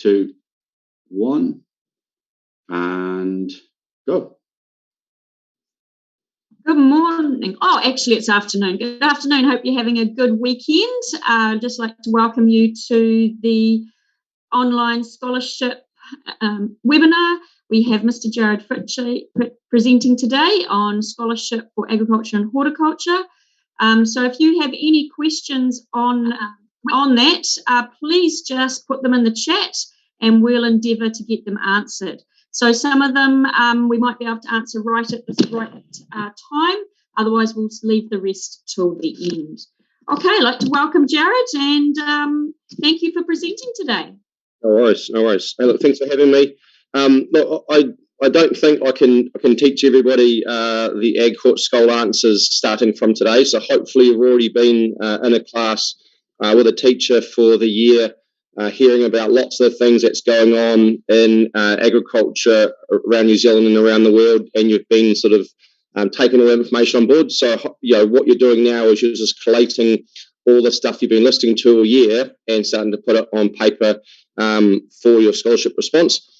2, 1, and go. Good morning. Oh, actually, it's afternoon. Good afternoon. Hope you're having a good weekend. I'd just like to welcome you to the online scholarship webinar. We have Mr. Jared Fritchie presenting today on scholarship for agriculture and horticulture. So if you have any questions on that, please just put them in the chat and we'll endeavour to get them answered. So some of them we might be able to answer right at this time. Otherwise, we'll leave the rest till the end. Okay, I'd like to welcome Jared and thank you for presenting today. No worries. Hey, look, thanks for having me. Look, I don't think I can teach everybody the Ag Hort Scholar answers starting from today. So hopefully you've already been in a class with a teacher for the year, hearing about lots of things that's going on in agriculture around New Zealand and around the world, and you've been sort of taking all that information on board. So what you're doing now is you're just collating all the stuff you've been listening to all year and starting to put it on paper for your scholarship response.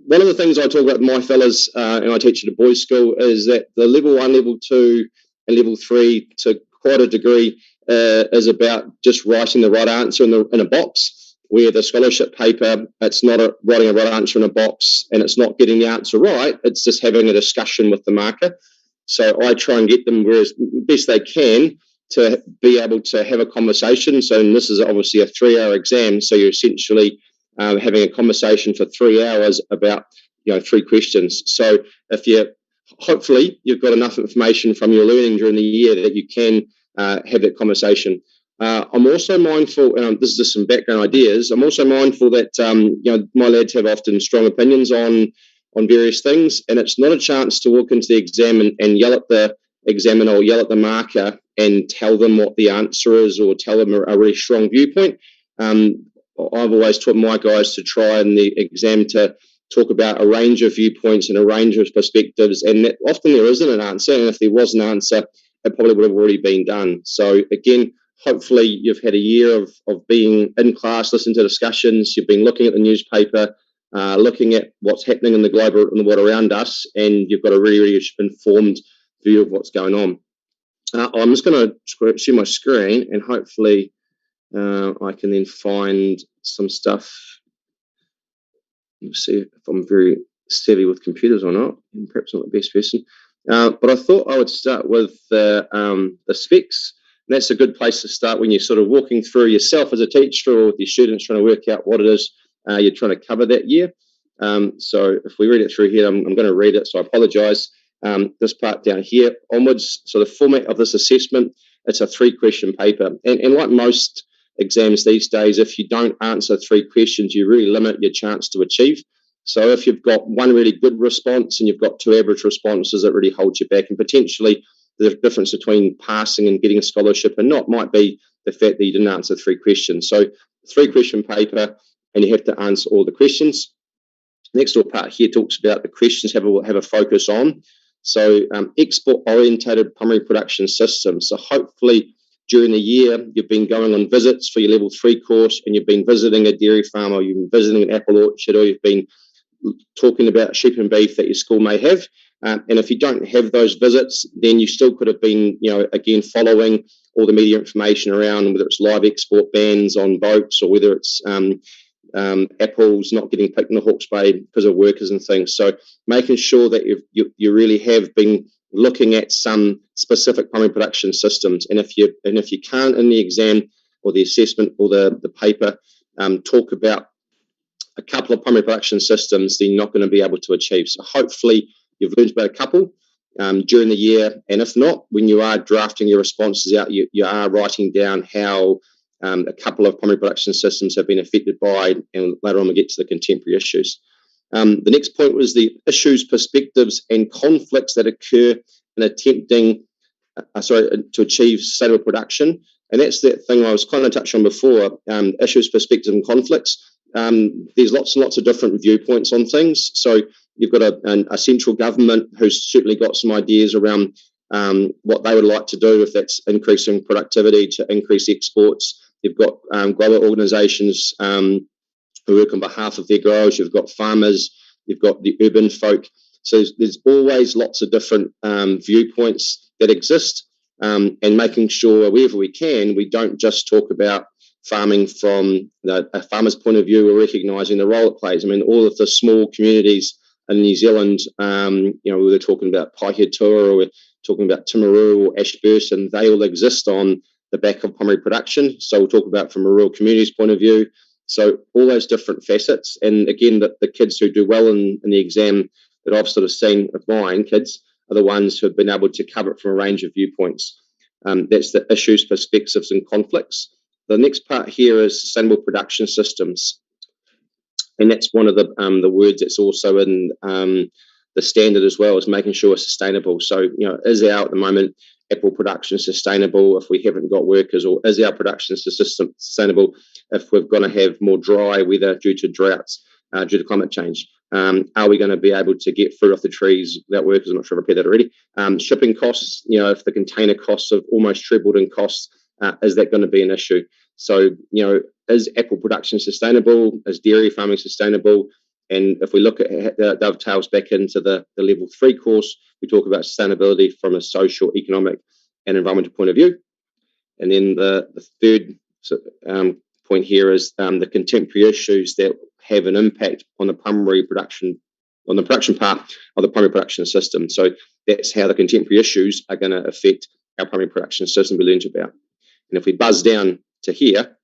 One of the things I talk about with my fellas, and I teach at a boys' school, is that the level 1, level 2, and level 3, to quite a degree, is about just writing the right answer in a box. Where the scholarship paper, it's not writing a right answer in a box, and it's not getting the answer right. It's just having a discussion with the marker. So I try and get them, as best they can, to be able to have a conversation. So this is obviously a 3-hour exam, so you're essentially having a conversation for 3 hours about 3 questions. So hopefully you've got enough information from your learning during the year that you can have that conversation. I'm also mindful, this is just some background ideas, I'm also mindful that my lads have often strong opinions on various things, and it's not a chance to walk into the exam and yell at the examiner or yell at the marker and tell them what the answer is or tell them a really strong viewpoint. I've always taught my guys to try in the exam to talk about a range of viewpoints and a range of perspectives, and that often there isn't an answer, and if there was an answer, it probably would have already been done. So again, hopefully you've had a year of being in class, listening to discussions, you've been looking at the newspaper, looking at what's happening in the globe and the world around us, and you've got a really, really informed view of what's going on. I'm just going to share my screen, and hopefully I can then find some stuff. We'll see if I'm very savvy with computers or not, and perhaps not the best person. But I thought I would start with the specs. And that's a good place to start when you're sort of walking through yourself as a teacher or with your students trying to work out what it is you're trying to cover that year. So if we read it through here, I'm going to read it, so I apologise. This part down here onwards, so the format of this assessment, it's a 3-question paper. And like most exams these days, if you don't answer 3 questions, you really limit your chance to achieve. So if you've got 1 really good response and you've got 2 average responses, it really holds you back. And potentially the difference between passing and getting a scholarship and not might be the fact that you didn't answer 3 questions. So 3-question paper, and you have to answer all the questions. Next little part here talks about the questions have a focus on. So export-orientated primary production systems. So hopefully during the year you've been going on visits for your level 3 course, and you've been visiting a dairy farm, or you've been visiting an apple orchard, or you've been talking about sheep and beef that your school may have. And if you don't have those visits, then you still could have been, again, following all the media information around, whether it's live export bans on boats, or whether it's apples not getting picked in the Hawke's Bay because of workers and things. So making sure that you really have been looking at some specific primary production systems. And if you can't in the exam or the assessment or the paper talk about a couple of primary production systems, then you're not going to be able to achieve. So hopefully you've learned about a couple during the year, and if not, when you are drafting your responses out, you are writing down how a couple of primary production systems have been affected by, and later on we'll get to the contemporary issues. The next point was the issues, perspectives, and conflicts that occur in attempting to achieve sustainable production. And that's that thing I was kind of touching on before, issues, perspectives, and conflicts. There's lots and lots of different viewpoints on things. So you've got a central government who's certainly got some ideas around what they would like to do, if that's increasing productivity to increase exports. You've got global organisations who who work on behalf of their growers, you've got farmers, you've got the urban folk. So there's always lots of different viewpoints that exist, and making sure wherever we can, we don't just talk about farming from a farmer's point of view, or recognising the role it plays. I mean, all of the small communities in New Zealand, we were talking about Horticultural, or we're talking about Timaru or Ashburton, they all exist on the back of primary production. So we'll talk about from a rural community's point of view. So all those different facets. And again, the kids who do well in the exam that I've sort of seen of mine kids are the ones who have been able to cover it from a range of viewpoints. That's the issues, perspectives, and conflicts. The next part here is sustainable production systems. And that's one of the words that's also in the standard as well, is making sure it's sustainable. So, is our, at the moment, apple production sustainable if we haven't got workers, or is our production system sustainable if we're going to have more dry weather due to droughts, due to climate change? Are we going to be able to get fruit off the trees without workers? I'm not sure if I've read that already. Shipping costs, if the container costs have almost trebled in costs, is that going to be an issue? So, is apple production sustainable? Is dairy farming sustainable? And if we look at that dovetails back into the level 3 course, we talk about sustainability from a social, economic, and environmental point of view. And then the third point here is the contemporary issues that have an impact on the primary production, on the production part of the primary production system. So that's how the contemporary issues are going to affect our primary production system we learned about. And if we buzz down to here,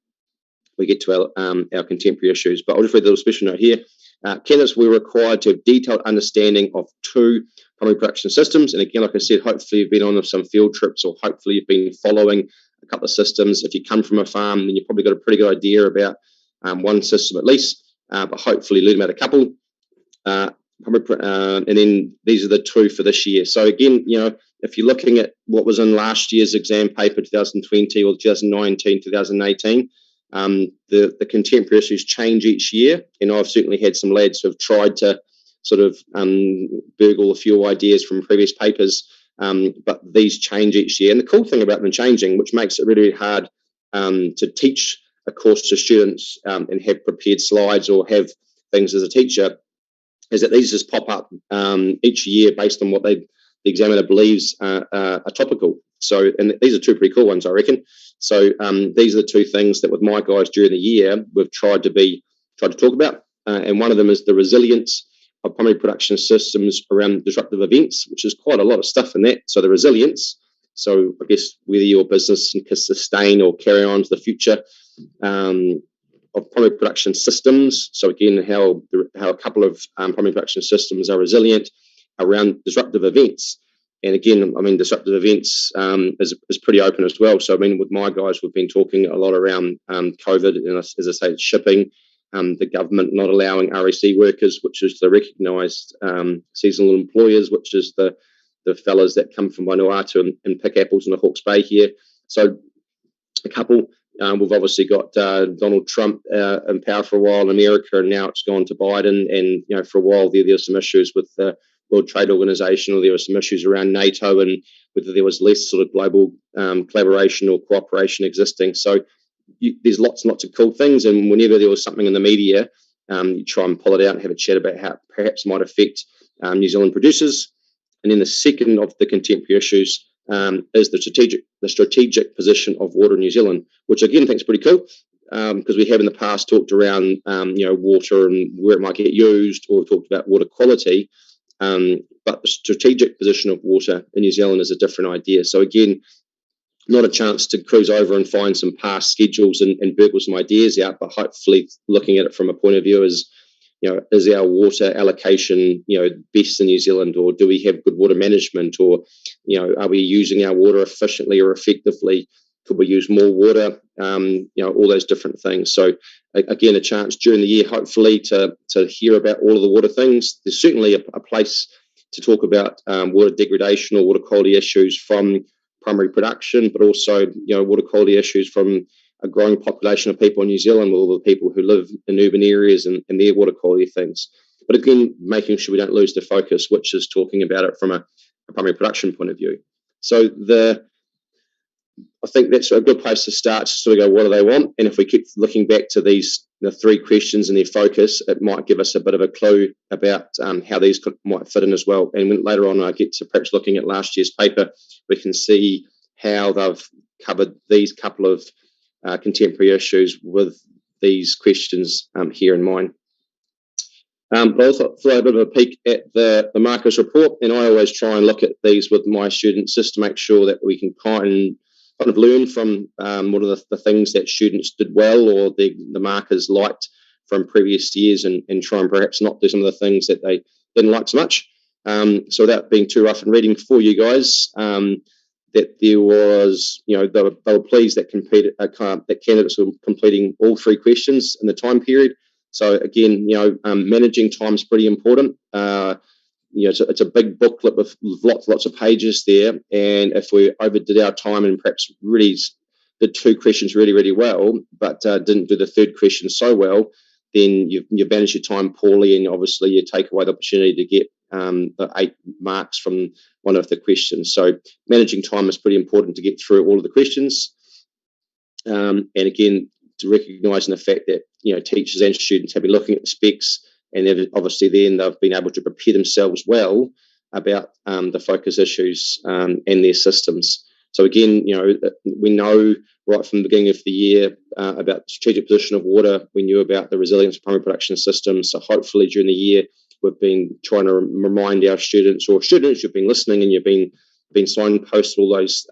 we get to our contemporary issues. But I'll just read a little special note here. Candidates were required to have detailed understanding of 2 primary production systems. And again, like I said, hopefully you've been on some field trips, or hopefully you've been following a couple of systems. If you come from a farm, then you've probably got a pretty good idea about one system at least, but hopefully learn about a couple. And then these are the 2 for this year. So again, if you're looking at what was in last year's exam paper, 2020 or 2019, 2018, the contemporary issues change each year. And I've certainly had some lads who have tried to sort of burgle a few ideas from previous papers, but these change each year. And the cool thing about them changing, which makes it really, really hard to teach a course to students and have prepared slides or have things as a teacher, is that these just pop up each year based on what the examiner believes are topical. So, and these are 2 pretty cool ones, I reckon. So these are the 2 things that with my guys during the year we've tried to talk about, and one of them is the resilience of primary production systems around disruptive events, which is quite a lot of stuff in that. So the resilience, so I guess whether your business can sustain or carry on to the future of primary production systems. So again, how a couple of primary production systems are resilient around disruptive events. And again, I mean, disruptive events is pretty open as well. So I mean, with my guys, we've been talking a lot around COVID, and as I say, shipping, the government not allowing REC workers, which is the recognised seasonal employers, which is the fellas that come from Vanuatu and pick apples in the Hawke's Bay here. So a couple. We've obviously got Donald Trump in power for a while in America, and now it's gone to Biden. And for a while there were some issues with the World Trade Organization, or there were some issues around NATO, and whether there was less sort of global collaboration or cooperation existing. So there's lots and lots of cool things, and whenever there was something in the media, you try and pull it out and have a chat about how it perhaps might affect New Zealand producers. And then the second of the contemporary issues is the strategic position of water in New Zealand, which again I think is pretty cool, because we have in the past talked around water and where it might get used, or talked about water quality, but the strategic position of water in New Zealand is a different idea. So again, not a chance to cruise over and find some past schedules and burgle some ideas out, but hopefully looking at it from a point of view as, is our water allocation, best in New Zealand, or do we have good water management, or, are we using our water efficiently or effectively? Could we use more water? All those different things. So again, a chance during the year, hopefully, to hear about all of the water things. There's certainly a place to talk about water degradation or water quality issues from primary production, but also, water quality issues from a growing population of people in New Zealand, with all the people who live in urban areas and their water quality things. But again, making sure we don't lose the focus, which is talking about it from a primary production point of view. So I think that's a good place to start, to sort of go, what do they want? And if we keep looking back to these the 3 questions and their focus, it might give us a bit of a clue about how these might fit in as well. And when later on I get to perhaps looking at last year's paper, we can see how they've covered these couple of contemporary issues with these questions here in mind. But I also throw a bit of a peek at the markers report, and I always try and look at these with my students just to make sure that we can kind of learn from what are the things that students did well or the markers liked from previous years, and try and perhaps not do some of the things that they didn't like so much. So without being too rough and reading for you guys, that there was, they were pleased that candidates were completing all 3 questions in the time period. So again, managing time is pretty important. It's a big booklet with lots of pages there, and if we overdid our time and perhaps really did 2 questions really, really well, but didn't do the 3rd question so well, then you've managed your time poorly, and obviously you take away the opportunity to get the 8 marks from one of the questions. So managing time is pretty important to get through all of the questions. And again, to recognising the fact that teachers and students have been looking at the specs, and obviously then they've been able to prepare themselves well about the focus issues and their systems. So again, we know right from the beginning of the year about the strategic position of water. We knew about the resilience of primary production systems. So hopefully during the year we've been trying to remind our students, or students, you've been listening and you've been signposted all those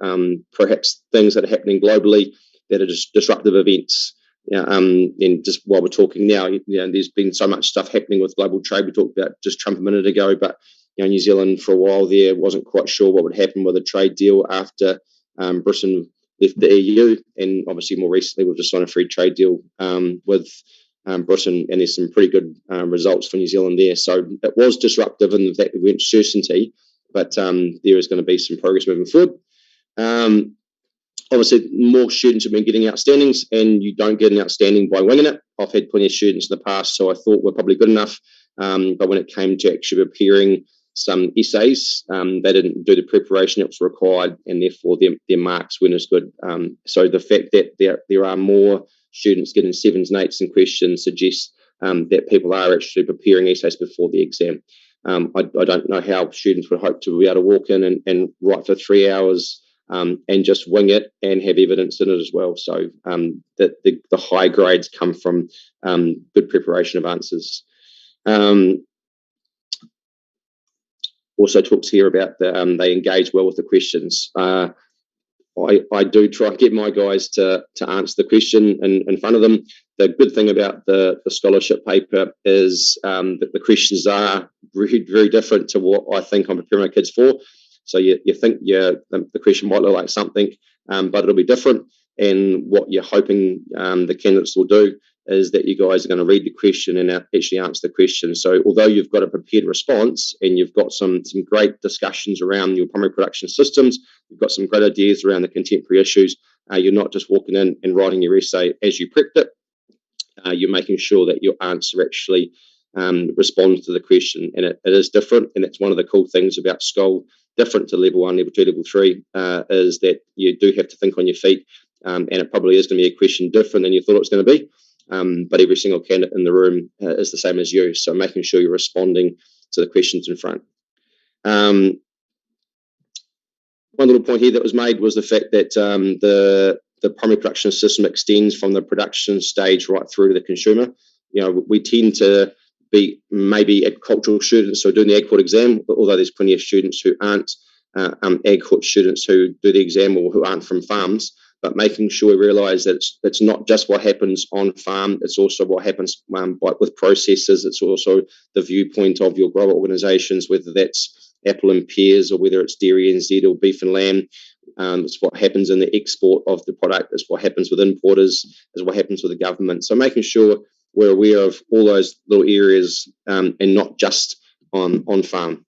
perhaps things that are happening globally that are just disruptive events. And just while we're talking now, there's been so much stuff happening with global trade. We talked about just Trump a minute ago, but New Zealand for a while there wasn't quite sure what would happen with a trade deal after Britain left the EU, and obviously more recently we've just signed a free trade deal with Britain, and there's some pretty good results for New Zealand there. So it was disruptive in that we went to certainty, but there is going to be some progress moving forward. Obviously, more students have been getting outstandings, and you don't get an outstanding by winging it. I've had plenty of students in the past, so I thought we're probably good enough. But when it came to actually preparing some essays, they didn't do the preparation that was required, and therefore their marks weren't as good. So the fact that there are more students getting 7s and 8s in questions suggests that people are actually preparing essays before the exam. I don't know how students would hope to be able to walk in and write for 3 hours and just wing it and have evidence in it as well. So the high grades come from good preparation of answers. Also talks here about they engage well with the questions. I do try and get my guys to answer the question in front of them. The good thing about the scholarship paper is that the questions are very, very different to what I think I'm preparing my kids for. So you think the question might look like something, but it'll be different. And what you're hoping the candidates will do is that you guys are going to read the question and actually answer the question. So although you've got a prepared response and you've got some great discussions around your primary production systems, you've got some great ideas around the contemporary issues, you're not just walking in and writing your essay as you prepped it. You're making sure that your answer actually responds to the question, and it is different. And that's one of the cool things about SCOL, different to level 1, level 2, level 3, is that you do have to think on your feet, and it probably is going to be a question different than you thought it was going to be. But every single candidate in the room is the same as you, so making sure you're responding to the questions in front. One little point here that was made was the fact that the primary production system extends from the production stage right through to the consumer. We tend to be maybe agricultural students who are doing the ag court exam, although there's plenty of students who aren't ag court students who do the exam or who aren't from farms. But making sure we realise that it's not just what happens on farm, it's also what happens with processes. It's also the viewpoint of your grower organisations, whether that's apple and pears or whether it's dairy NZ or beef and lamb. It's what happens in the export of the product. It's what happens with importers. It's what happens with the government. So making sure we're aware of all those little areas and not just on farm.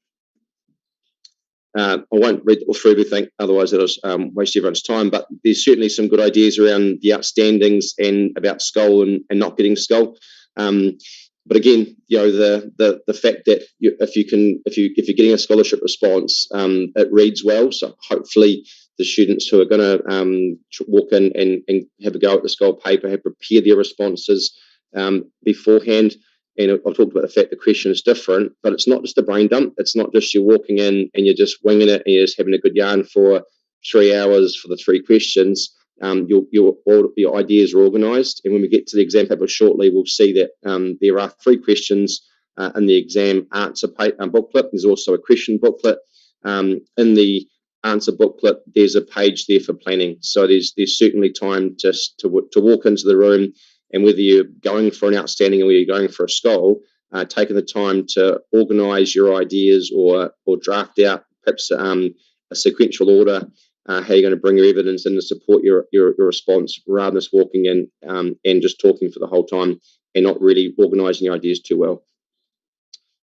I won't read all through everything, otherwise it'll waste everyone's time, but there's certainly some good ideas around the outstandings and about SCOL and not getting SCOL. But again, the fact that if you're getting a scholarship response, it reads well. So hopefully the students who are going to walk in and have a go at the skull paper have prepared their responses beforehand. And I've talked about the fact the question is different, but it's not just a brain dump. It's not just you're walking in and you're just winging it and you're just having a good yarn for 3 hours for the 3 questions. Your ideas are organised. And when we get to the exam paper shortly, we'll see that there are 3 questions in the exam answer booklet. There's also a question booklet. In the answer booklet, there's a page there for planning. So there's certainly time just to walk into the room, and whether you're going for an outstanding or you're going for a skull, taking the time to organise your ideas or draft out perhaps a sequential order, how you're going to bring your evidence in to support your response, rather than just walking in and just talking for the whole time and not really organising your ideas too well.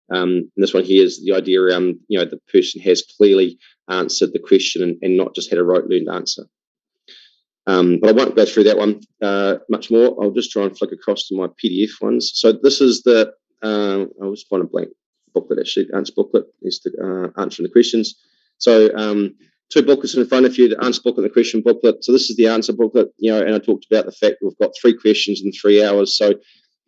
And this one here is the idea around, the person has clearly answered the question and not just had a rote learned answer. But I won't go through that one much more. I'll just try and flick across to my PDF ones. So this is the, I'll just find a blank booklet actually, answer booklet, is the answering the questions. So 2 booklets in front of you, the answer booklet and the question booklet. So this is the answer booklet, and I talked about the fact we've got 3 questions in 3 hours. So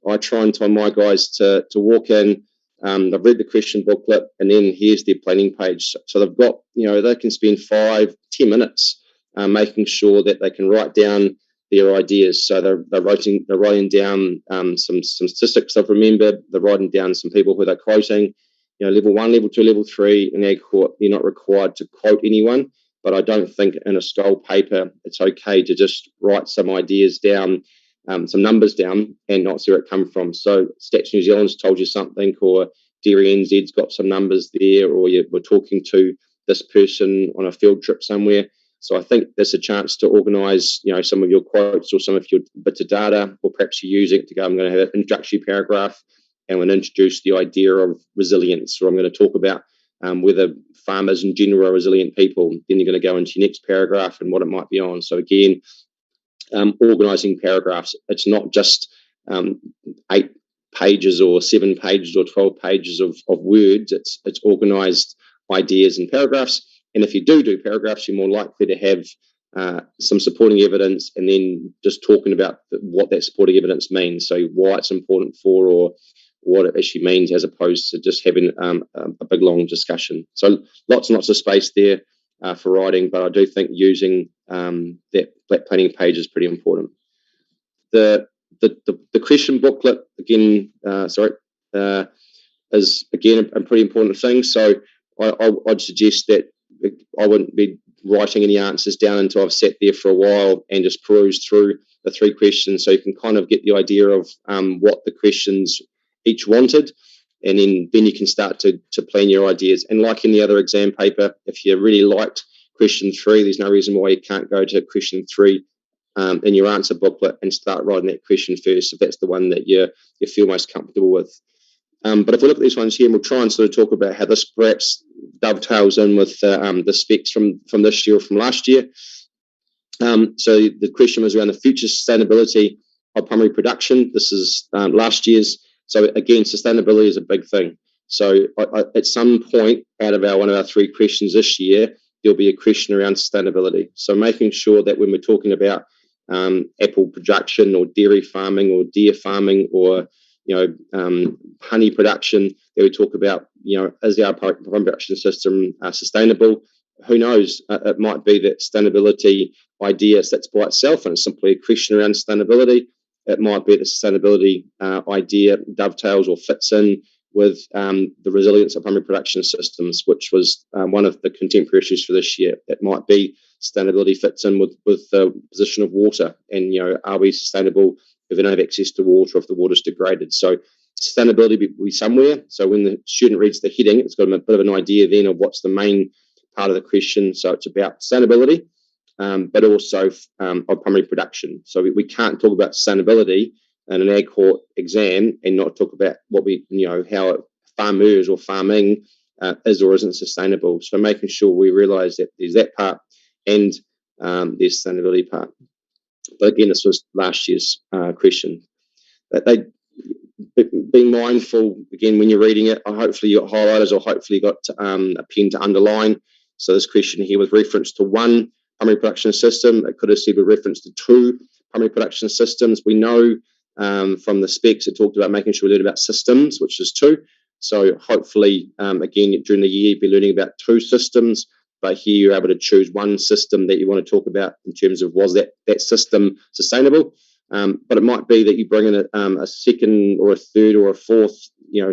I try and time my guys to walk in. They've read the question booklet, and then here's their planning page. So they've got, they can spend 5-10 minutes making sure that they can write down their ideas. So they're writing down some statistics they've remembered. They're writing down some people who they're quoting. Level 1, level 2, level 3 in Ag Court, you're not required to quote anyone. But I don't think in a skull paper it's okay to just write some ideas down, some numbers down, and not see where it come from. So Stats New Zealand's told you something, or Dairy NZ's got some numbers there, or you were talking to this person on a field trip somewhere. So I think there's a chance to organise, some of your quotes or some of your bits of data, or perhaps you're using it to go, I'm going to have an introductory paragraph and we'll introduce the idea of resilience, or I'm going to talk about whether farmers in general are resilient people. Then you're going to go into your next paragraph and what it might be on. So again, organising paragraphs. It's not just 8 pages or 7 pages or 12 pages of words. It's organised ideas and paragraphs. And if you do paragraphs, you're more likely to have some supporting evidence, and then just talking about what that supporting evidence means. So why it's important for, or what it actually means, as opposed to just having a big long discussion. So lots and lots of space there for writing, but I do think using that planning page is pretty important. The question booklet again, is again a pretty important thing. So I'd suggest that I wouldn't be writing any answers down until I've sat there for a while and just perused through the 3 questions, so you can kind of get the idea of what the questions each wanted, and then you can start to plan your ideas. And like in the other exam paper, if you really liked question 3, there's no reason why you can't go to question 3 in your answer booklet and start writing that question first, if that's the one that you feel most comfortable with. But if we look at these ones here, and we'll try and sort of talk about how this perhaps dovetails in with the specs from this year or from last year. So the question was around the future sustainability of primary production. This is last year's. So again, sustainability is a big thing. So at some point out of one of our 3 questions this year, there'll be a question around sustainability. So making sure that when we're talking about apple production or dairy farming or deer farming or honey production, that we talk about, is our production system sustainable? Who knows? It might be that sustainability idea sits by itself and it's simply a question around sustainability. It might be that sustainability idea dovetails or fits in with the resilience of primary production systems, which was one of the contemporary issues for this year. It might be sustainability fits in with the position of water, and are we sustainable if we don't have access to water, if the water's degraded? So sustainability will be somewhere. So when the student reads the heading, it's got a bit of an idea then of what's the main part of the question. So it's about sustainability, but also of primary production. So we can't talk about sustainability in an Ag Court exam and not talk about what how farmers or farming is or isn't sustainable. So making sure we realise that there's that part and there's sustainability part. But again, this was last year's question. Being mindful, again, when you're reading it, hopefully you got highlighters or hopefully you got a pen to underline. So this question here with reference to 1, primary production system. It could have said with reference to 2 primary production systems. We know from the specs it talked about making sure we learn about systems, which is 2. So hopefully, again, during the year, you'll be learning about 2 systems, but here you're able to choose 1 system that you want to talk about in terms of was that system sustainable. But it might be that you bring in a second or a third or a fourth,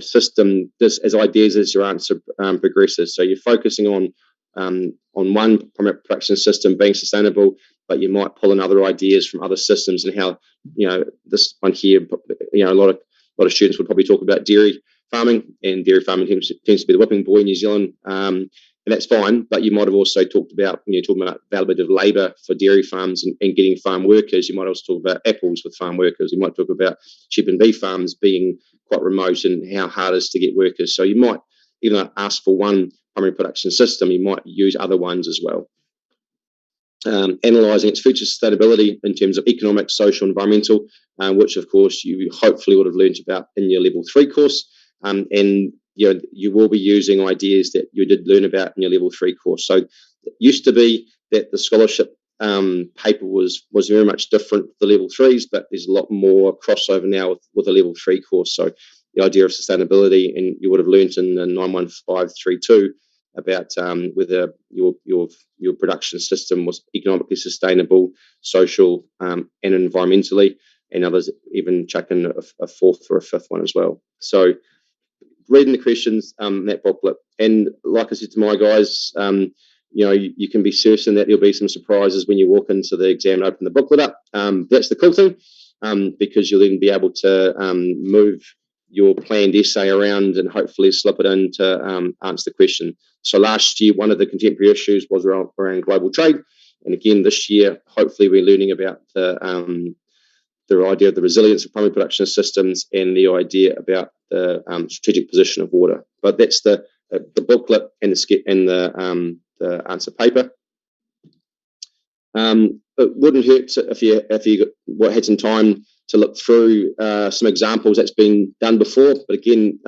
system just as ideas as your answer progresses. So you're focusing on 1 primary production system being sustainable, but you might pull in other ideas from other systems and how, this one here, a lot of students would probably talk about dairy farming, and dairy farming tends to be the whipping boy in New Zealand. And that's fine, but you might have also talked about, when you're talking about availability of labour for dairy farms and getting farm workers, you might also talk about apples with farm workers. You might talk about sheep and beef farms being quite remote and how hard it is to get workers. So you might, even though ask for 1 primary production system, you might use other ones as well. Analysing its future sustainability in terms of economic, social, environmental, which of course you hopefully would have learnt about in your level 3 course. And you will be using ideas that you did learn about in your level 3 course. So it used to be that the scholarship paper was very much different for the level 3s, but there's a lot more crossover now with the level 3 course. So the idea of sustainability, and you would have learnt in the 91532 about whether your production system was economically sustainable, social, and environmentally, and others even chuck in a 4th or a 5th one as well. So reading the questions in that booklet, and like I said to my guys, you can be certain that there'll be some surprises when you walk into the exam and open the booklet up. That's the cool thing, because you'll then be able to move your planned essay around and hopefully slip it in to answer the question. So last year, one of the contemporary issues was around global trade. And again, this year, hopefully we're learning about the idea of the resilience of primary production systems and the idea about the strategic position of water. But that's the booklet and the answer paper. It wouldn't hurt if you had some time to look through some examples that's been done before. But again,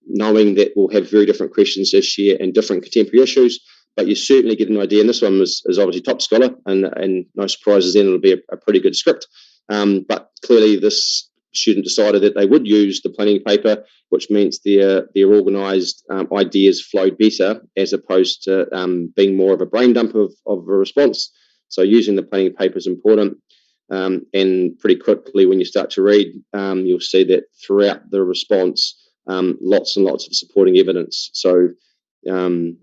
knowing that we'll have very different questions this year and different contemporary issues, but you certainly get an idea. And this one is obviously top scholar, and no surprises then, it'll be a pretty good script. But clearly this student decided that they would use the planning paper, which means their organised ideas flowed better as opposed to being more of a brain dump of a response. So using the planning paper is important. And pretty quickly when you start to read, you'll see that throughout the response, lots and lots of supporting evidence. So again,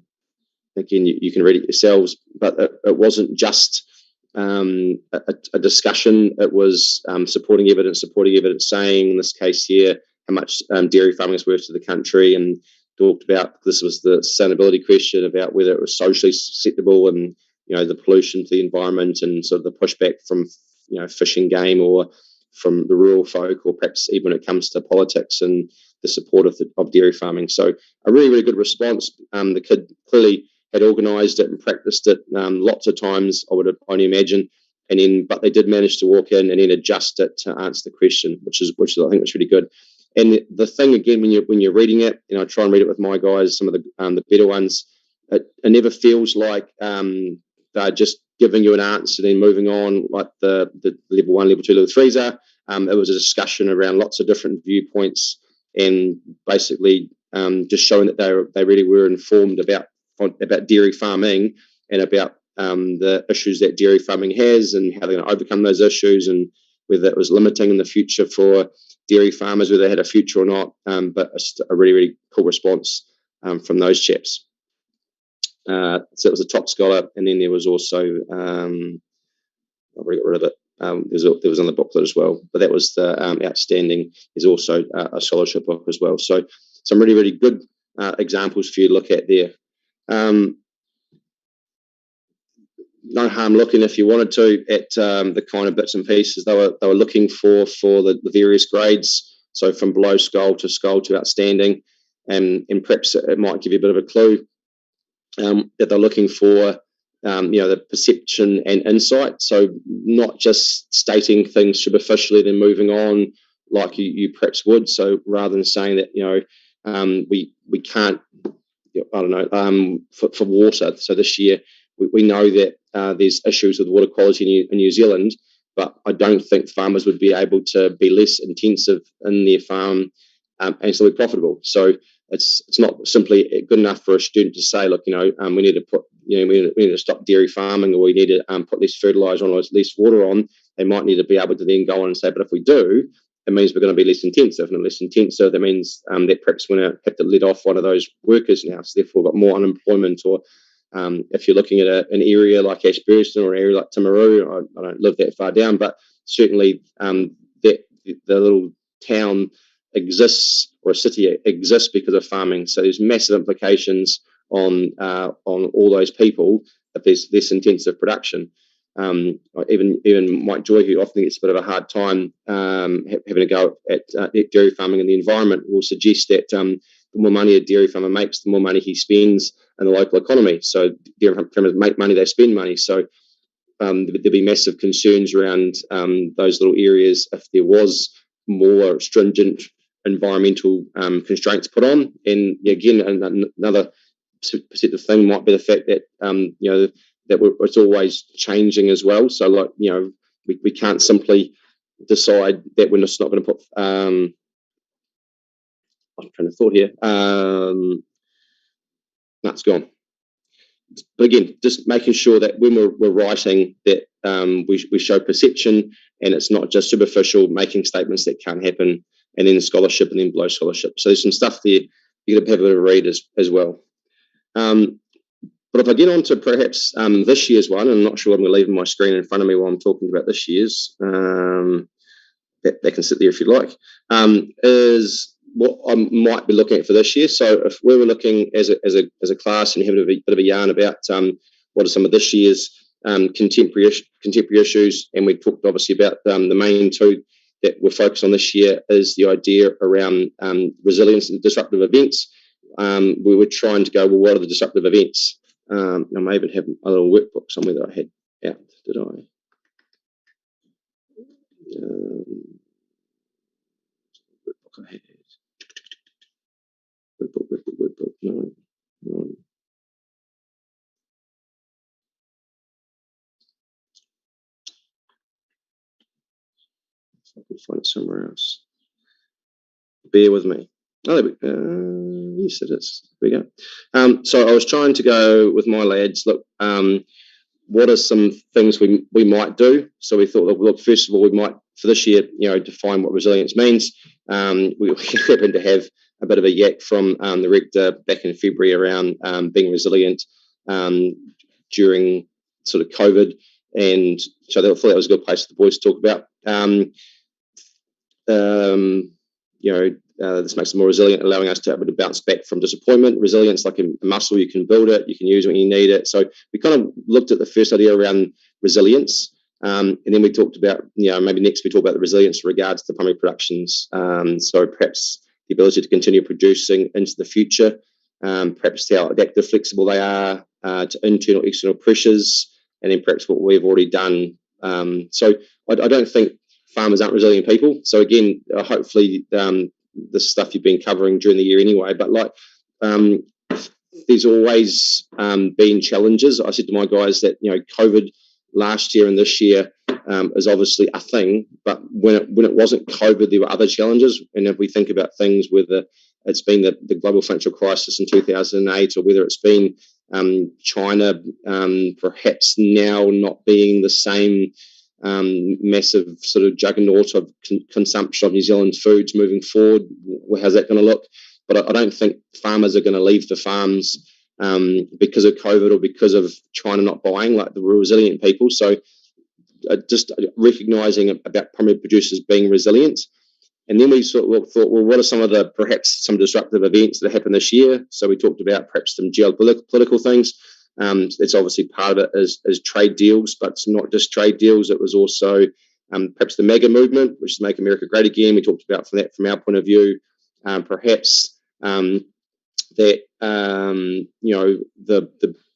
you can read it yourselves, but it wasn't just a discussion. It was supporting evidence saying, in this case here, how much dairy farming is worth to the country, and talked about, this was the sustainability question, about whether it was socially acceptable, and the pollution to the environment, and sort of the pushback from fishing game or from the rural folk, or perhaps even when it comes to politics and the support of dairy farming. So a really, really good response. The kid clearly had organised it and practiced it lots of times, I would only imagine, but they did manage to walk in and then adjust it to answer the question, which I think was really good. And the thing again, when you're reading it, I try and read it with my guys, some of the better ones. It never feels like they're just giving you an answer and then moving on, like the level 1, level 2, level 3s are. It was a discussion around lots of different viewpoints, and basically just showing that they really were informed about dairy farming and about the issues that dairy farming has and how they're going to overcome those issues, and whether it was limiting in the future for dairy farmers, whether they had a future or not. But a really, really cool response from those chaps. So it was a top scholar, and then there was also I've already got rid of it. There was on the booklet as well, but that was the outstanding. There's also a scholarship book as well. So some really, really good examples for you to look at there. No harm looking, if you wanted to, at the kind of bits and pieces they were looking for the various grades. So from below Skull to outstanding, and perhaps it might give you a bit of a clue that they're looking for. The perception and insight. So not just stating things superficially, then moving on like you perhaps would. So rather than saying that we can't, I don't know, for water. So this year we know that there's issues with water quality in New Zealand, but I don't think farmers would be able to be less intensive in their farm and still be profitable. So it's not simply good enough for a student to say, look, we need to put, we need to stop dairy farming, or we need to put less fertilizer on or less water on. They might need to be able to then go on and say, but if we do, it means we're going to be less intensive, and less intensive, that means that perhaps we're going to have to let off one of those workers now, so therefore we've got more unemployment. Or if you're looking at an area like Ashburton or an area like Timaru, I don't live that far down, but certainly that the little town exists, or a city exists, because of farming. So there's massive implications on all those people if there's less intensive production. Even Mike Joy, who often gets a bit of a hard time having a go at dairy farming and the environment, will suggest that the more money a dairy farmer makes, the more money he spends in the local economy. So dairy farmers make money, they spend money. So there'll be massive concerns around those little areas if there was more stringent environmental constraints put on. And again, another perceptive thing might be the fact that that it's always changing as well. So we can't simply decide that we're just not going to put I'm trying to thought here. That's gone. But again, just making sure that when we're writing that we show perception, and it's not just superficial making statements that can't happen, and then scholarship, and then below scholarship. So there's some stuff there you're going to have a bit of a read as well. But if I get on to perhaps this year's one, and I'm not sure I'm going to leave my screen in front of me while I'm talking about this year's, that can sit there if you like, is what I might be looking at for this year. So if we were looking as a class and having a bit of a yarn about what are some of this year's contemporary issues, and we talked obviously about the main two that we're focused on this year is the idea around resilience and disruptive events. We were trying to go, well, what are the disruptive events? I may even have a little workbook somewhere that I had out. Did I? Workbook I had. Workbook. No. If I can find it somewhere else. Bear with me. Oh, yes, it is. There we go. So I was trying to go with my lads, look, what are some things we might do? So we thought, look, first of all, we might, for this year, define what resilience means. We happened to have a bit of a yak from the rector back in February around being resilient during sort of COVID, and so I thought that was a good place for the boys to talk about. This makes them more resilient, allowing us to be able to bounce back from disappointment. Resilience, like a muscle, you can build it, you can use it when you need it. So we kind of looked at the first idea around resilience, and then we talked about, maybe next we talk about the resilience in regards to primary productions. So perhaps the ability to continue producing into the future, perhaps how adaptive, flexible they are to internal, external pressures, and then perhaps what we've already done. So I don't think farmers aren't resilient people. So again, hopefully the stuff you've been covering during the year anyway, but there's always been challenges. I said to my guys that COVID last year and this year is obviously a thing, but when it wasn't COVID, there were other challenges. And if we think about things, whether it's been the global financial crisis in 2008, or whether it's been China perhaps now not being the same massive sort of juggernaut of consumption of New Zealand foods moving forward. How's that going to look? But I don't think farmers are going to leave the farms because of COVID or because of China not buying, like the resilient people. So just recognising about primary producers being resilient. And then we sort of thought, well, what are some disruptive events that happened this year? So we talked about perhaps some geopolitical things. It's obviously part of it is trade deals, but it's not just trade deals. It was also perhaps the MAGA movement, which is Make America Great Again. We talked about from our point of view, perhaps that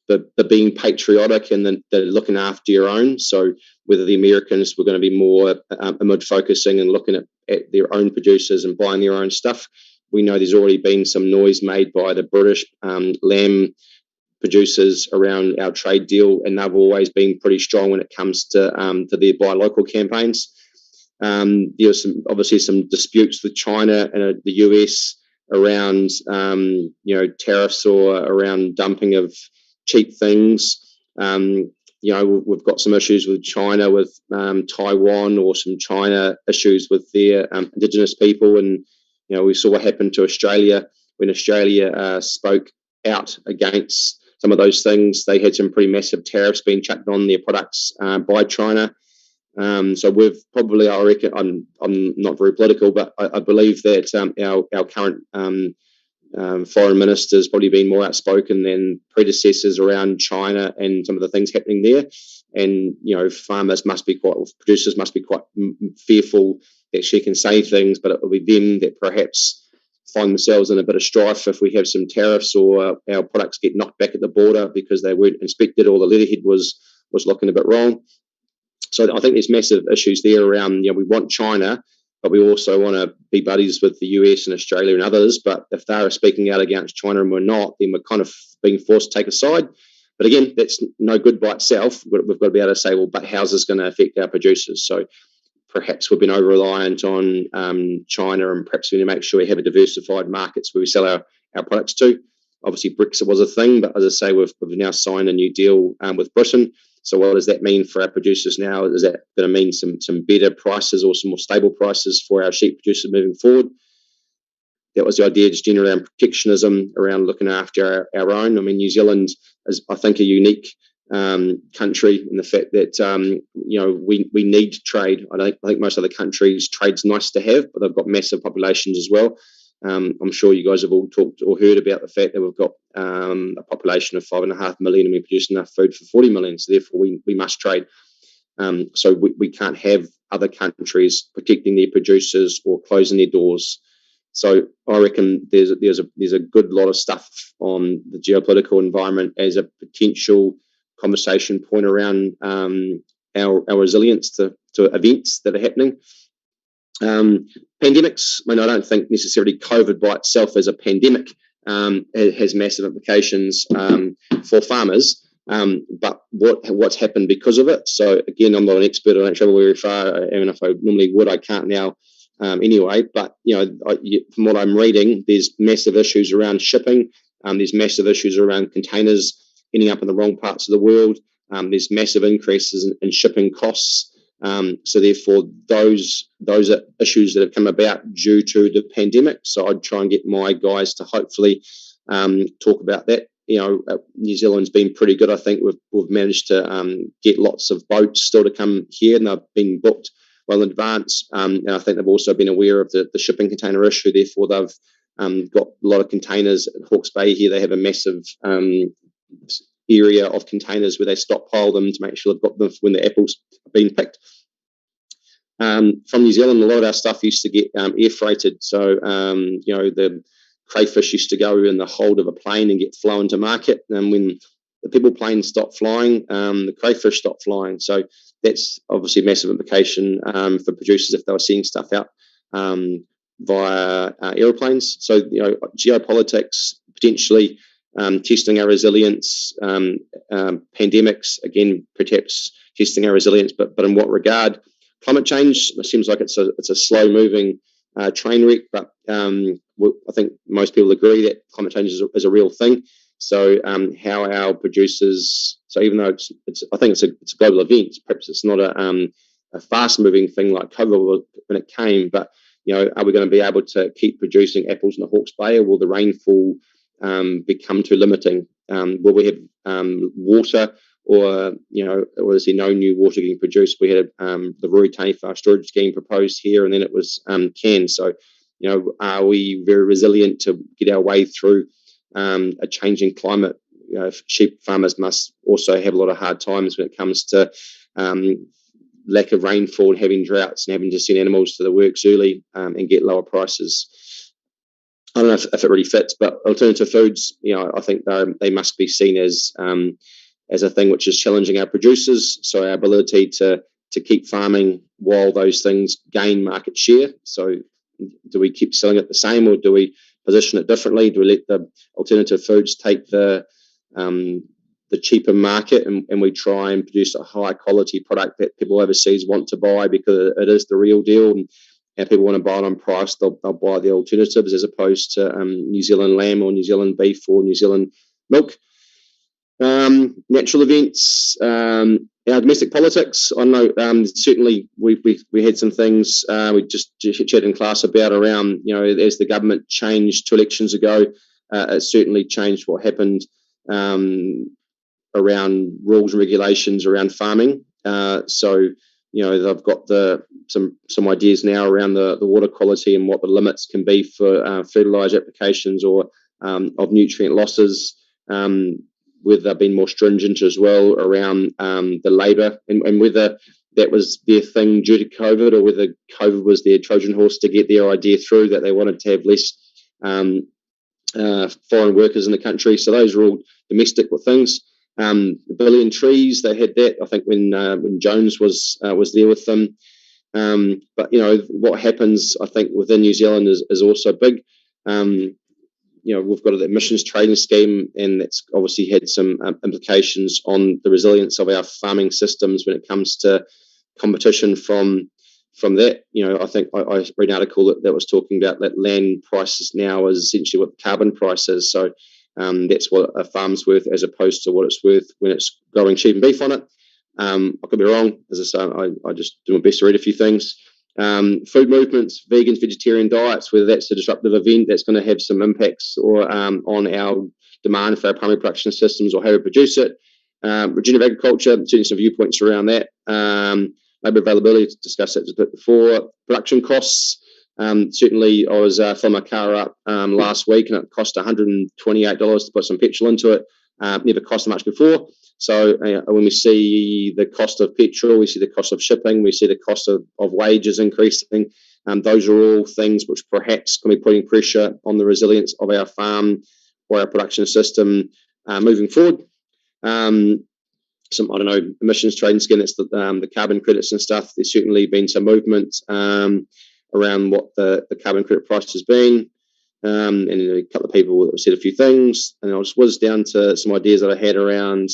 the being patriotic and the looking after your own. So whether the Americans were going to be more amid focusing and looking at their own producers and buying their own stuff. We know there's already been some noise made by the British lamb producers around our trade deal, and they've always been pretty strong when it comes to their buy local campaigns. There was obviously some disputes with China and the US around tariffs or around dumping of cheap things. We've got some issues with China, with Taiwan, or some China issues with their Indigenous people, and we saw what happened to Australia when Australia spoke out against some of those things. They had some pretty massive tariffs being chucked on their products by China. So we've probably, I reckon, I'm not very political, but I believe that our current foreign minister's probably been more outspoken than predecessors around China and some of the things happening there. And producers must be quite fearful that she can say things, but it will be them that perhaps find themselves in a bit of strife if we have some tariffs or our products get knocked back at the border because they weren't inspected or the letterhead was looking a bit wrong. So I think there's massive issues there around, we want China, but we also want to be buddies with the US and Australia and others. But if they're speaking out against China and we're not, then we're kind of being forced to take a side. But again, that's no good by itself. We've got to be able to say, well, but how's this going to affect our producers? So perhaps we've been over-reliant on China, and perhaps we need to make sure we have a diversified markets where we sell our products to. Obviously, Brexit was a thing, but as I say, we've now signed a new deal with Britain. So what does that mean for our producers now? Is that going to mean some better prices or some more stable prices for our sheep producers moving forward? That was the idea, just generally around protectionism, around looking after our own. I mean, New Zealand is, I think, a unique country in the fact that we need trade. I think most other countries, trade's nice to have, but they've got massive populations as well. I'm sure you guys have all talked or heard about the fact that we've got a population of 5.5 million and we produce enough food for 40 million. So therefore we must trade. So we can't have other countries protecting their producers or closing their doors. So I reckon there's a good lot of stuff on the geopolitical environment as a potential conversation point around our resilience to events that are happening. Pandemics, I don't think necessarily COVID by itself as a pandemic has massive implications for farmers, but what's happened because of it. So again, I'm not an expert, I don't travel very far, even if I normally would, I can't now anyway, but from what I'm reading, there's massive issues around shipping, there's massive issues around containers ending up in the wrong parts of the world, there's massive increases in shipping costs. So therefore, those are issues that have come about due to the pandemic. So I'd try and get my guys to hopefully talk about that. New Zealand's been pretty good. I think we've managed to get lots of boats still to come here, and they've been booked well in advance. And I think they've also been aware of the shipping container issue. Therefore, they've got a lot of containers at Hawke's Bay here. They have a massive area of containers where they stockpile them to make sure they've got them when the apples are being picked. From New Zealand, a lot of our stuff used to get air freighted. So, the crayfish used to go in the hold of a plane and get flown to market. And when the people planes stopped flying, the crayfish stopped flying. So that's obviously a massive implication for producers if they were seeing stuff out via aeroplanes. So, geopolitics, potentially testing our resilience, pandemics, again, perhaps testing our resilience, but in what regard? Climate change, it seems like it's a slow-moving train wreck, but I think most people agree that climate change is a real thing. So how our producers, so even though I think it's a global event, perhaps it's not a fast-moving thing like COVID when it came, but are we going to be able to keep producing apples in the Hawke's Bay, or will the rainfall become too limiting? Will we have water, or is there no new water getting produced? We had the Rui Taniwha storage scheme proposed here, and then it was canned. So, are we very resilient to get our way through a changing climate? Sheep farmers must also have a lot of hard times when it comes to lack of rainfall and having droughts and having to send animals to the works early and get lower prices. I don't know if it really fits, but alternative foods, I think they must be seen as a thing which is challenging our producers. So our ability to keep farming while those things gain market share. So do we keep selling it the same, or do we position it differently? Do we let the alternative foods take the the cheaper market, and we try and produce a high quality product that people overseas want to buy because it is the real deal. And if people want to buy it on price, they'll buy the alternatives as opposed to New Zealand lamb or New Zealand beef or New Zealand milk. Natural events, our domestic politics. I know certainly we had some things we just chatted in class about around, as the government changed 2 elections ago, it certainly changed what happened around rules and regulations around farming. So they've got some ideas now around the water quality and what the limits can be for fertiliser applications or of nutrient losses. Whether they've been more stringent as well around the labour and whether that was their thing due to COVID or whether COVID was their Trojan horse to get their idea through, that they wanted to have less foreign workers in the country. So those are all domestic things. A billion trees, they had that, I think, when Jones was there with them. But what happens, I think, within New Zealand is also big. We've got an emissions trading scheme, and that's obviously had some implications on the resilience of our farming systems when it comes to competition from that. I think I read an article that was talking about that land prices now is essentially what the carbon price is. So that's what a farm's worth as opposed to what it's worth when it's growing sheep and beef on it. I could be wrong. As I say, I just do my best to read a few things. Food movements, vegans, vegetarian diets, whether that's a disruptive event that's going to have some impacts or on our demand for our primary production systems or how we produce it. Regenerative agriculture, certainly some viewpoints around that. Labour availability, to discuss that a bit before. Production costs. Certainly, I was filling my car up last week, and it cost $128 to put some petrol into it. Never cost much before. So when we see the cost of petrol, we see the cost of shipping, we see the cost of wages increasing. Those are all things which perhaps can be putting pressure on the resilience of our farm or our production system moving forward. Some, emissions trading scheme, that's the carbon credits and stuff. There's certainly been some movement around what the carbon credit price has been. And a couple of people have said a few things, and I just was down to some ideas that I had around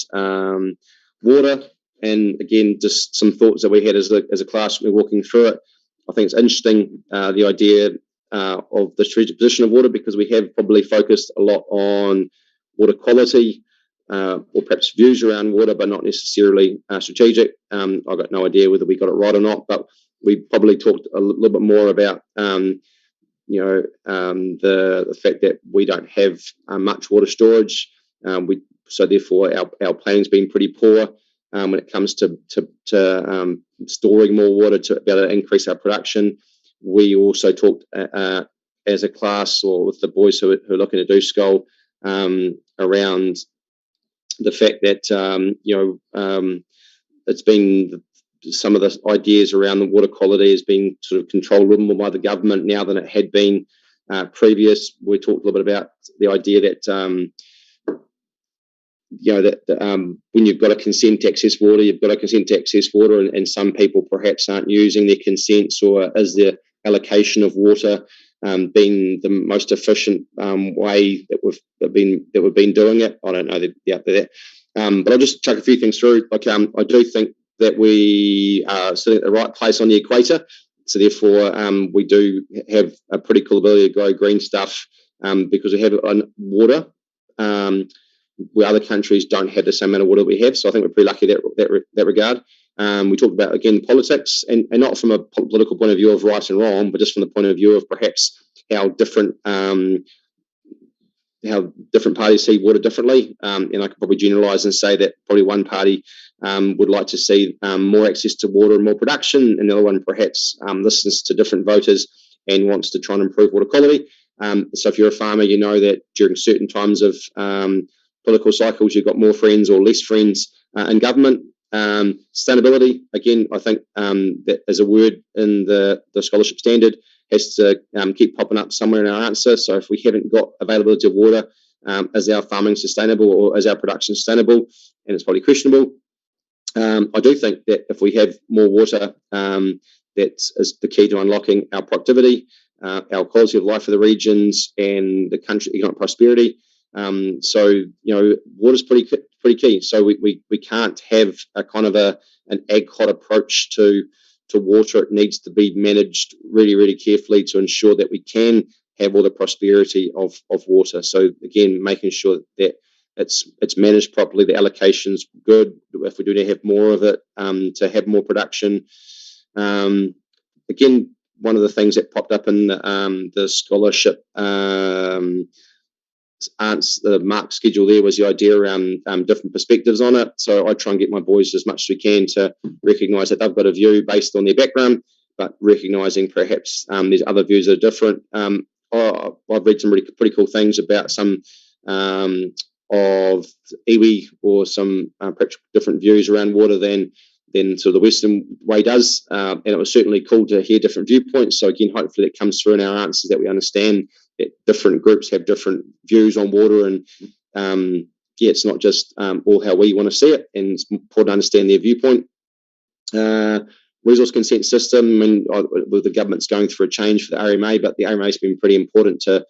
water, and again, just some thoughts that we had as a class when we were walking through it. I think it's interesting, the idea of the strategic position of water, because we have probably focused a lot on water quality or perhaps views around water, but not necessarily strategic. I've got no idea whether we got it right or not, but we probably talked a little bit more about the fact that we don't have much water storage. So therefore our planning's been pretty poor when it comes to storing more water to be able to increase our production. We also talked as a class, or with the boys who are looking to do SCOL, around the fact that it's been some of the ideas around the water quality has been sort of controlled a little more by the government now than it had been previous. We talked a little bit about the idea that when you've got a consent to access water, you've got a consent to access water, and some people perhaps aren't using their consents, or is their allocation of water being the most efficient way that we've been doing it? I don't know the answer to that, but I'll just chuck a few things through. I do think that we are sitting at the right place on the equator, so therefore we do have a pretty cool ability to grow green stuff because we have water where other countries don't have the same amount of water we have. So I think we're pretty lucky in that regard. We talked about, again, politics, and not from a political point of view of right and wrong, but just from the point of view of perhaps how different parties see water differently. And I could probably generalise and say that probably one party would like to see more access to water and more production, and the other one perhaps listens to different voters and wants to try and improve water quality. So if you're a farmer, you know that during certain times of political cycles, you've got more friends or less friends in government. Sustainability, again, I think that as a word in the scholarship standard has to keep popping up somewhere in our answer. So if we haven't got availability of water, is our farming sustainable, or is our production sustainable? And it's probably questionable. I do think that if we have more water, that is the key to unlocking our productivity, our quality of life for the regions, and the country economic prosperity. So water's pretty key. So we can't have a kind of an ag hot approach to water. It needs to be managed really, really carefully to ensure that we can have all the prosperity of water. So again, making sure that it's managed properly, the allocation's good. If we do need to have more of it, to have more production. Again, one of the things that popped up in the scholarship the mark schedule there was the idea around different perspectives on it. So I try and get my boys as much as we can to recognise that they've got a view based on their background, but recognising perhaps there's other views that are different. I've read some pretty cool things about some of iwi or some perhaps different views around water than sort of the Western way does, and it was certainly cool to hear different viewpoints. So again, hopefully it comes through in our answers that we understand that different groups have different views on water, and it's not just all how we want to see it, and it's important to understand their viewpoint. Resource consent system, and with the government's going through a change for the RMA, but the RMA has been pretty important to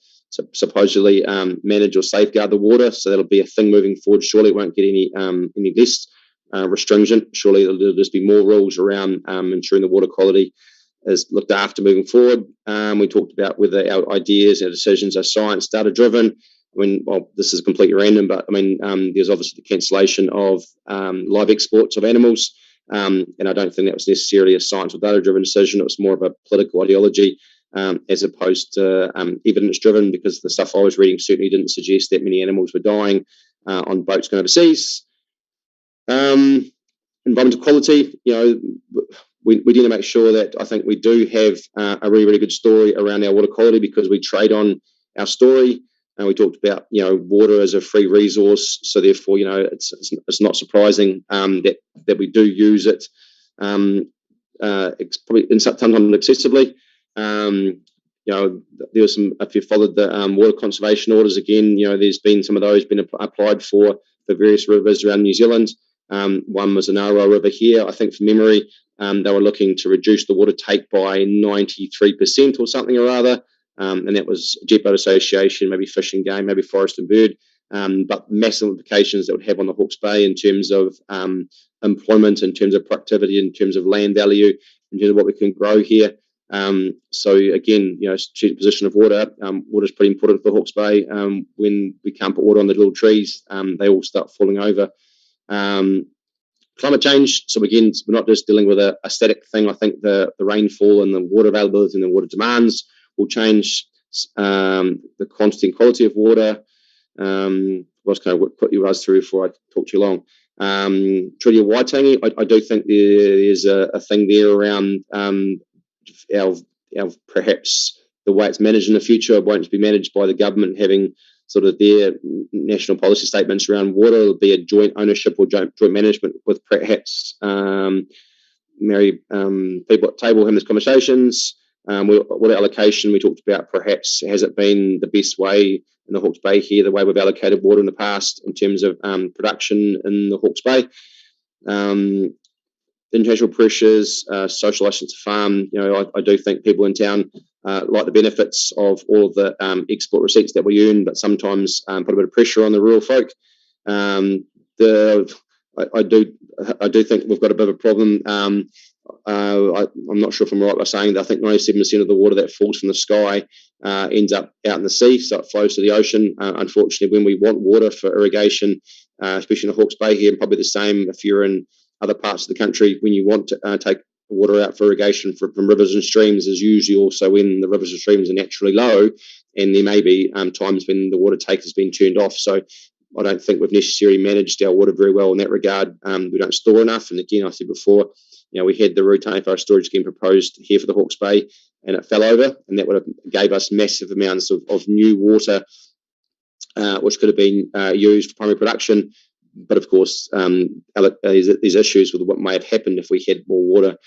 supposedly manage or safeguard the water, so that'll be a thing moving forward. Surely it won't get any less restringent. Surely there'll just be more rules around ensuring the water quality is looked after moving forward. We talked about whether our ideas, our decisions are science data driven. This is completely random, but there's obviously the cancellation of live exports of animals, and I don't think that was necessarily a science or data driven decision. It was more of a political ideology as opposed to evidence driven, because the stuff I was reading certainly didn't suggest that many animals were dying on boats going overseas. Environmental quality, we need to make sure that I think we do have a really, really good story around our water quality, because we trade on our story. And we talked about, water as a free resource. So therefore, it's not surprising that we do use it. It's probably sometimes excessively. There was some, if you followed the water conservation orders again, there's been some of those been applied for various rivers around New Zealand. One was an Aroa River here, I think from memory. They were looking to reduce the water take by 93% or something or other. And that was Jet Boat Association, maybe Fish and Game, maybe Forest and Bird. But massive implications that would have on the Hawke's Bay in terms of employment, in terms of productivity, in terms of land value, in terms of what we can grow here. So again, strategic position of water. Water is pretty important for Hawke's Bay. When we can't put water on the little trees, they all start falling over. Climate change. So again, we're not just dealing with a static thing. I think the rainfall and the water availability and the water demands will change the quantity and quality of water. What's kind of put you guys through before I talk too long. Treaty of Waitangi, I do think there's a thing there around our perhaps the way it's managed in the future. It won't be managed by the government having sort of their national policy statements around water. It'll be a joint ownership or joint management with perhaps married people at the table having these conversations. Water allocation, we talked about perhaps has it been the best way in the Hawke's Bay here, the way we've allocated water in the past in terms of production in the Hawke's Bay. International pressures, social license to farm. I do think people in town like the benefits of all of the export receipts that we earn, but sometimes put a bit of pressure on the rural folk. I do think we've got a bit of a problem. I'm not sure if I'm right by saying that I think 97% of the water that falls from the sky ends up out in the sea, so it flows to the ocean. Unfortunately, when we want water for irrigation, especially in the Hawke's Bay here, and probably the same if you're in other parts of the country, when you want to take water out for irrigation from rivers and streams, is usually also when the rivers and streams are naturally low, and there may be times when the water take has been turned off. So I don't think we've necessarily managed our water very well in that regard. We don't store enough, and again, I said before, we had the routine for our storage scheme proposed here for the Hawke's Bay, and it fell over, and that would have gave us massive amounts of new water, which could have been used for primary production. But of course, these issues with what may have happened if we had more water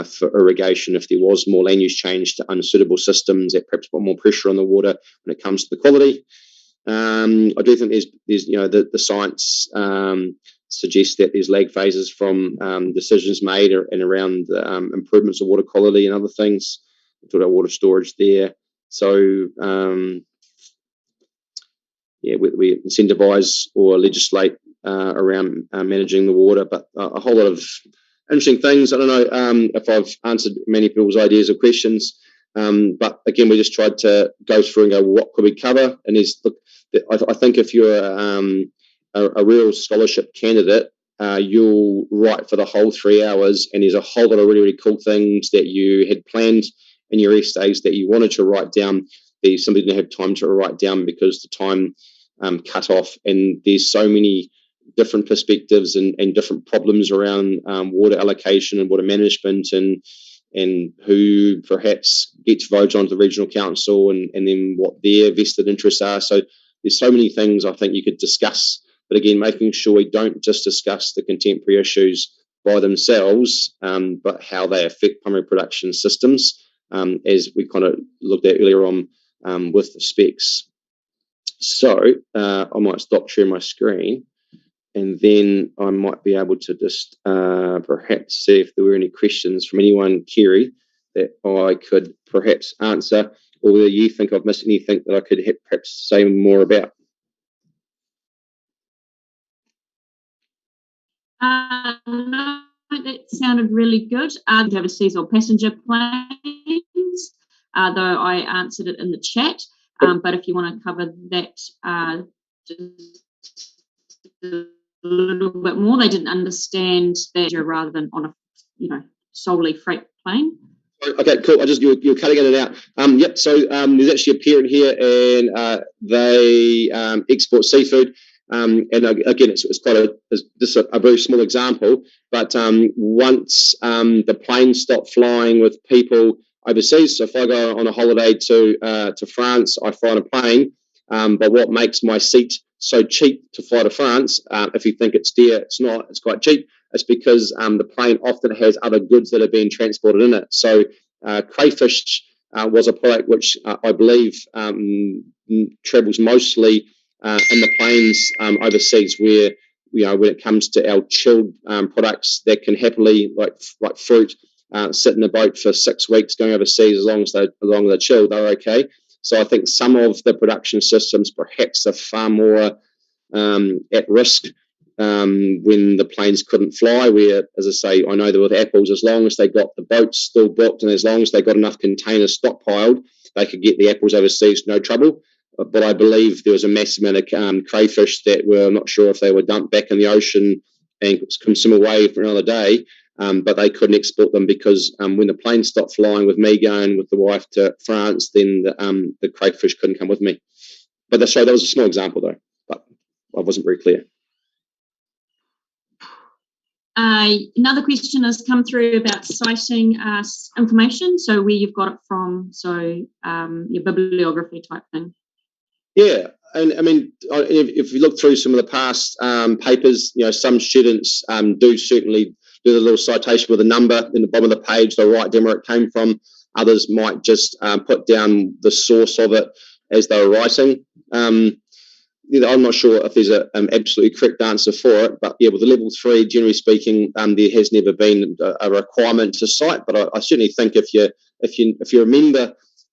for irrigation, if there was more land use change to unsuitable systems that perhaps put more pressure on the water when it comes to the quality. I do think there's the science suggests that there's lag phases from decisions made and around improvements of water quality and other things. We talked about water storage there. So we incentivise or legislate around managing the water, but a whole lot of interesting things. I don't know if I've answered many people's ideas or questions, but again, we just tried to go through and go, what could we cover? And I think if you're a real scholarship candidate, you'll write for the whole 3 hours, and there's a whole lot of really, really cool things that you had planned in your essays that you wanted to write down. Somebody didn't have time to write down because the time cut off, and there's so many different perspectives and different problems around water allocation and water management, and who perhaps gets voted onto the regional council, and then what their vested interests are. So there's so many things I think you could discuss, but again, making sure we don't just discuss the contemporary issues by themselves, but how they affect primary production systems, as we kind of looked at earlier on with the specs. So I might stop sharing my screen, and then I might be able to just perhaps see if there were any questions from anyone, Kerry, that I could perhaps answer, or whether you think I've missed anything that I could perhaps say more about. No, that sounded really good. Overseas or passenger planes, though I answered it in the chat. But if you want to cover that just a little bit more, they didn't understand that rather than on a solely freight plane. Okay, cool. You're cutting in and out. Yep. So there's actually a parent here, and they export seafood. And again, it's quite just a very small example. But once the planes stop flying with people overseas, so if I go on a holiday to France, I fly on a plane. But what makes my seat so cheap to fly to France? If you think it's dear, it's not. It's quite cheap. It's because the plane often has other goods that are being transported in it. So crayfish was a product which I believe travels mostly in the planes overseas, where when it comes to our chilled products that can happily, like fruit, sit in a boat for 6 weeks going overseas, as long as they're chilled, they're okay. So I think some of the production systems perhaps are far more at risk when the planes couldn't fly, where, as I say, I know that with apples, as long as they got the boats still booked and as long as they got enough containers stockpiled, they could get the apples overseas, no trouble. But I believe there was a massive amount of crayfish that were not sure if they were dumped back in the ocean and consumed away for another day, but they couldn't export them because when the plane stopped flying with me going with the wife to France, then the crayfish couldn't come with me. But that was a small example, though, but I wasn't very clear. Another question has come through about citing information, so where you've got it from, so your bibliography type thing. Yeah, and I mean, if you look through some of the past papers, some students do certainly do the little citation with a number in the bottom of the page. They'll write down where it came from. Others might just put down the source of it as they were writing. I'm not sure if there's an absolutely correct answer for it, but with the level 3, generally speaking, there has never been a requirement to cite. But I certainly think if you remember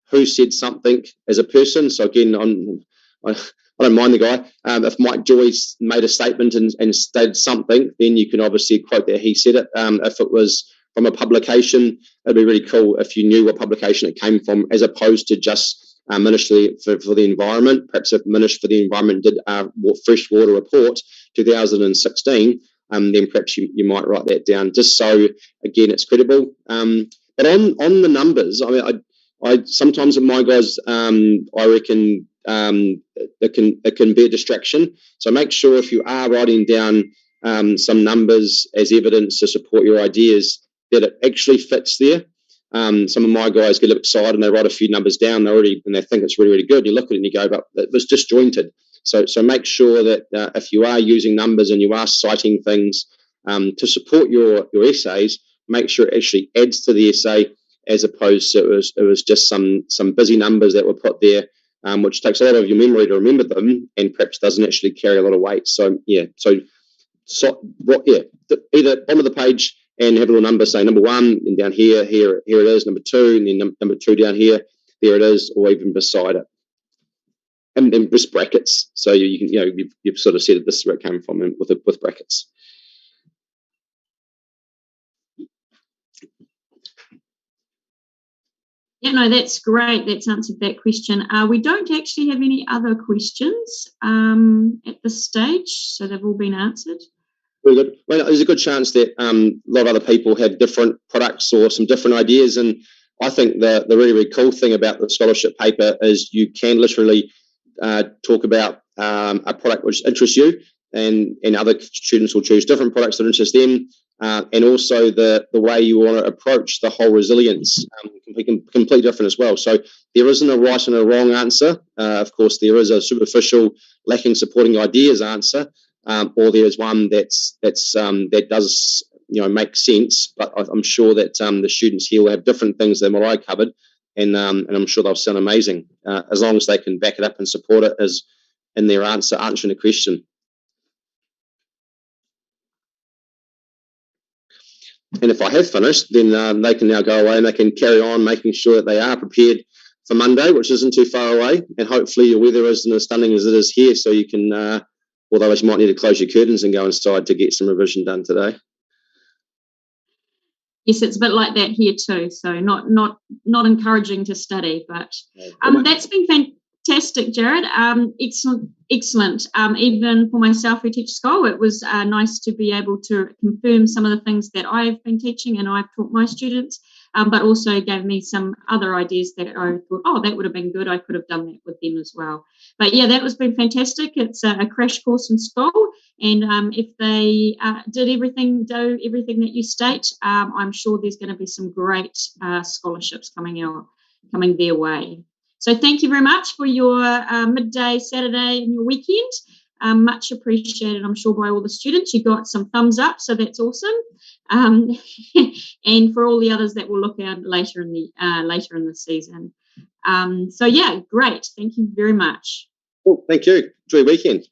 who said something as a person, so again, I don't mind the guy. If Mike Joyce made a statement and stated something, then you can obviously quote that he said it. If it was from a publication, it'd be really cool if you knew what publication it came from, as opposed to just Ministry for the Environment. Perhaps if Ministry for the Environment did Freshwater Report 2016, then perhaps you might write that down, just so again it's credible. But on the numbers, I mean, I sometimes with my guys, I reckon it can be a distraction. So make sure if you are writing down some numbers as evidence to support your ideas, that it actually fits there. Some of my guys get a little excited and they write a few numbers down and they think it's really, really good. You look at it and you go, but it was disjointed. So make sure that if you are using numbers and you are citing things to support your essays, make sure it actually adds to the essay, as opposed to it was just some busy numbers that were put there, which takes a lot of your memory to remember them and perhaps doesn't actually carry a lot of weight. So either bottom of the page and have a little number, say number 1, and down here it is, number 2, and then number 2 down here, there it is, or even beside it. and just brackets. So you can, you've sort of said that this is where it came from, and with brackets. Yeah, no, that's great. That's answered that question. We don't actually have any other questions at this stage, so they've all been answered. Very good. Well, there's a good chance that a lot of other people have different products or some different ideas, and I think the really, really cool thing about the scholarship paper is you can literally talk about a product which interests you, and other students will choose different products that interest them, and also the way you want to approach the whole resilience completely different as well. So there isn't a right and a wrong answer. Of course, there is a superficial, lacking supporting ideas answer, or there is one that does make sense. But I'm sure that the students here will have different things than what I covered, and I'm sure they'll sound amazing as long as they can back it up and support it as in their answering the question. And if I have finished, then they can now go away and they can carry on making sure that they are prepared for Monday, which isn't too far away. And hopefully your weather isn't as stunning as it is here, so you can, although you might need to close your curtains and go inside to get some revision done today. Yes, it's a bit like that here too. So not encouraging to study, but that's been fantastic, Jared. Excellent. Even for myself who teach school, it was nice to be able to confirm some of the things that I've been teaching and I've taught my students, but also gave me some other ideas that I thought, that would have been good. I could have done that with them as well. But yeah, that has been fantastic. It's a crash course in school, and if they do everything that you state, I'm sure there's going to be some great scholarships coming their way. So thank you very much for your midday Saturday and your weekend. Much appreciated, I'm sure, by all the students. You got some thumbs up, so that's awesome. And for all the others that will look out later in the season. So yeah, great. Thank you very much. Cool. Thank you. Enjoy your weekend.